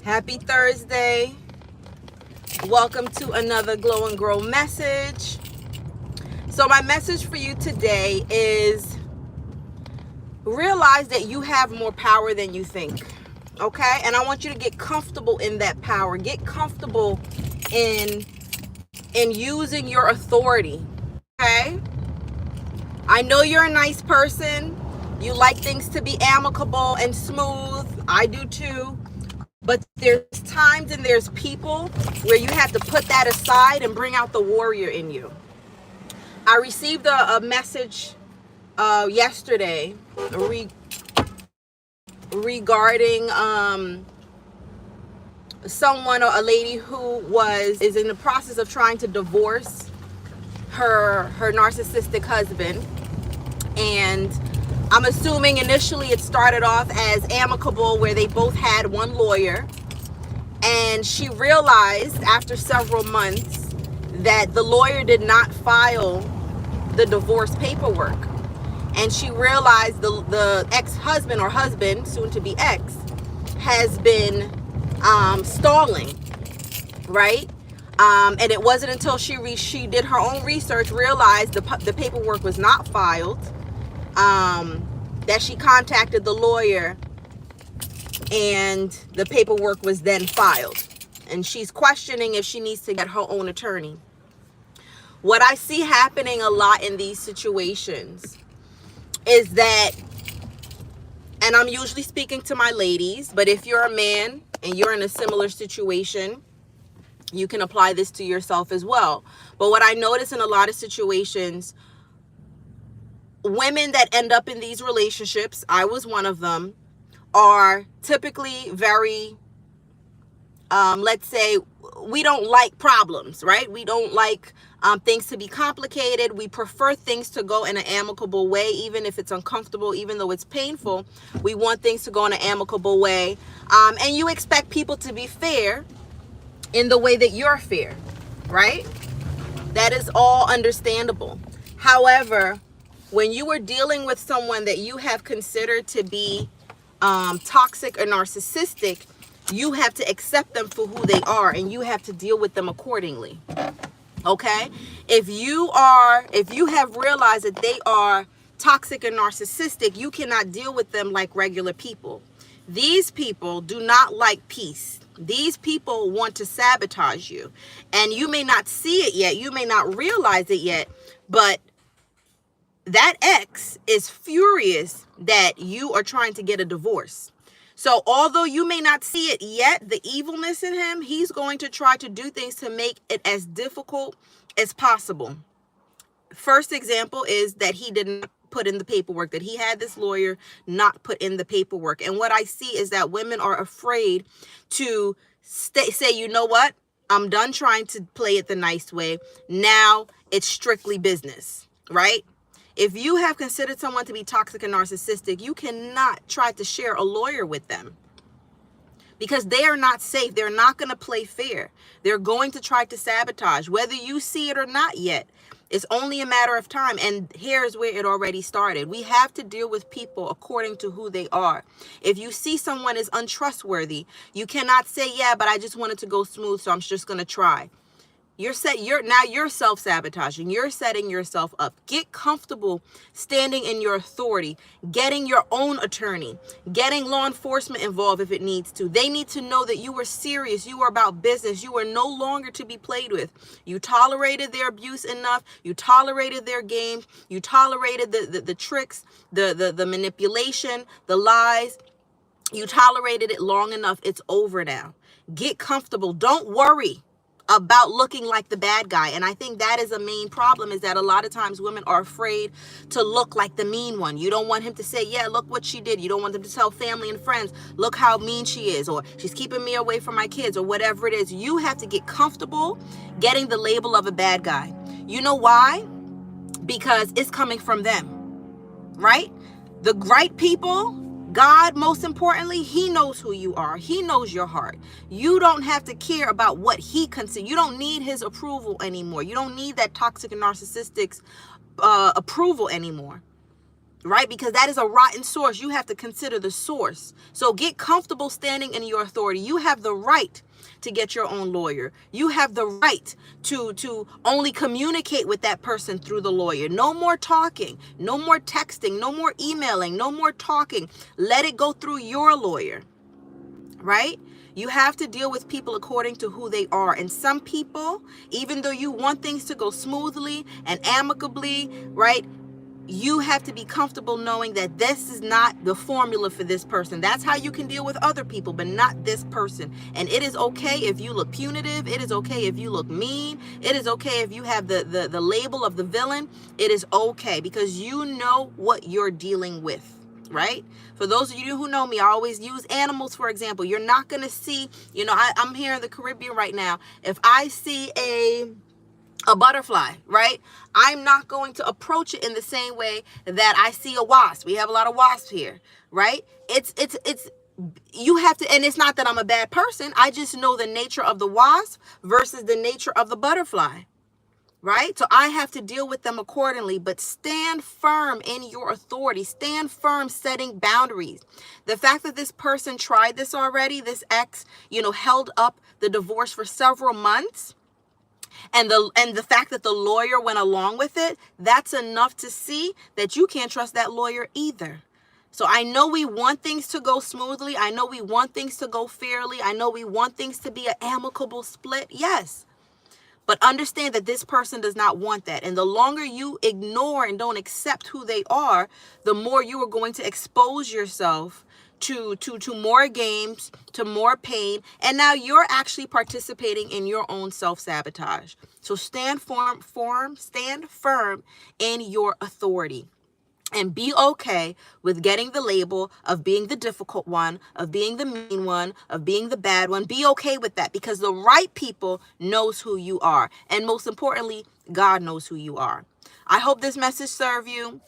Happy Thursday. Welcome to another Glow and Grow message. So my message for you today is realize that you have more power than you think. Okay? And I want you to get comfortable in that power. Get comfortable in using your authority. Okay? I know you're a nice person. You like things to be amicable and smooth. I do too. But there's times and there's people where you have to put that aside and bring out the warrior in you. I received a message yesterday regarding someone, or a lady who is in the process of trying to divorce her narcissistic husband. And I'm assuming initially it started off as amicable, where they both had one lawyer, and she realized after several months that the lawyer did not file the divorce paperwork, and she realized the ex-husband, or husband, soon to be ex, has been stalling, right? And it wasn't until she did her own research, realized the paperwork was not filed, that she contacted the lawyer, and the paperwork was then filed. And she's questioning if she needs to get her own attorney. What I see happening a lot in these situations is that, and I'm usually speaking to my ladies, but if you're a man and you're in a similar situation, you can apply this to yourself as well. But what I notice in a lot of situations, women that end up in these relationships, I was one of them, are typically very, let's say, we don't like problems, right? We don't like things to be complicated. We prefer things to go in an amicable way, even if it's uncomfortable, even though it's painful. We want things to go in an amicable way. And you expect people to be fair in the way that you're fair, right? That is all understandable. However, when you are dealing with someone that you have considered to be toxic or narcissistic, you have to accept them for who they are, and you have to deal with them accordingly. Okay? If you have realized that they are toxic and narcissistic, you cannot deal with them like regular people. These people do not like peace. These people want to sabotage you. And you may not see it yet. You may not realize it yet, but that ex is furious that you are trying to get a divorce. So although you may not see it yet, the evilness in him, he's going to try to do things to make it as difficult as possible. First example is that he didn't put in the paperwork, that he had this lawyer not put in the paperwork. And what I see is that women are afraid to say, you know what? I'm done trying to play it the nice way. Now it's strictly business, right? If you have considered someone to be toxic and narcissistic, you cannot try to share a lawyer with them, because they are not safe. They're not going to play fair. They're going to try to sabotage, whether you see it or not yet. It's only a matter of time. And here's where it already started. We have to deal with people according to who they are. If you see someone is untrustworthy, you cannot say, yeah, but I just wanted to go smooth, so I'm just going to try. You're self-sabotaging. You're setting yourself up. Get comfortable standing in your authority, getting your own attorney, getting law enforcement involved if it needs to. They need to know that you are serious. You are about business. You are no longer to be played with. You tolerated their abuse enough. You tolerated their games. You tolerated the tricks, the manipulation, the lies. You tolerated it long enough. It's over now. Get comfortable. Don't worry about looking like the bad guy. And I think that is a main problem, is that a lot of times women are afraid to look like the mean one. You don't want him to say, yeah, look what she did. You don't want them to tell family and friends, look how mean she is, or she's keeping me away from my kids, or whatever it is. You have to get comfortable getting the label of a bad guy. You know why? Because it's coming from them, right? The right people, God, most importantly, he knows who you are. He knows your heart. You don't have to care about what he considers. You don't need his approval anymore. You don't need that toxic and narcissistic approval anymore. right? Because that is a rotten source. You have to consider the source. So get comfortable standing in your authority. You have the right to get your own lawyer. You have the right to only communicate with that person through the lawyer. No more talking, no more texting, no more emailing, no more talking. Let it go through your lawyer, right? You have to deal with people according to who they are. And some people, even though you want things to go smoothly and amicably, right? You have to be comfortable knowing that this is not the formula for this person. That's how you can deal with other people, but not this person. And it is okay if you look punitive. It is okay if you look mean. It is okay if you have the label of the villain. It is okay because you know what you're dealing with, right? For those of you who know me, I always use animals, for example. You're not going to see, I'm here in the Caribbean right now. If I see a butterfly, right? I'm not going to approach it in the same way that I see a wasp. We have a lot of wasps here, right? It's you have to, and it's not that I'm a bad person. I just know the nature of the wasp versus the nature of the butterfly, right? So I have to deal with them accordingly, but stand firm in your authority. Stand firm setting boundaries. The fact that this person tried this already, this ex, held up the divorce for several months, and the fact that the lawyer went along with it, that's enough to see that you can't trust that lawyer either. So I know we want things to go smoothly. I know we want things to go fairly. I know we want things to be an amicable split. Yes. But understand that this person does not want that. And the longer you ignore and don't accept who they are, the more you are going to expose yourself to more games, to more pain. And now you're actually participating in your own self-sabotage. So stand firm in your authority. And be okay with getting the label of being the difficult one, of being the mean one, of being the bad one. Be okay with that because the right people knows who you are. And most importantly, God knows who you are. I hope this message served you.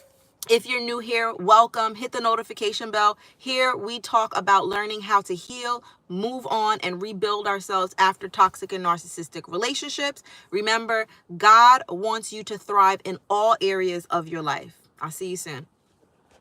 If you're new here, welcome. Hit the notification bell. Here we talk about learning how to heal, move on, and rebuild ourselves after toxic and narcissistic relationships. Remember, God wants you to thrive in all areas of your life. I'll see you soon.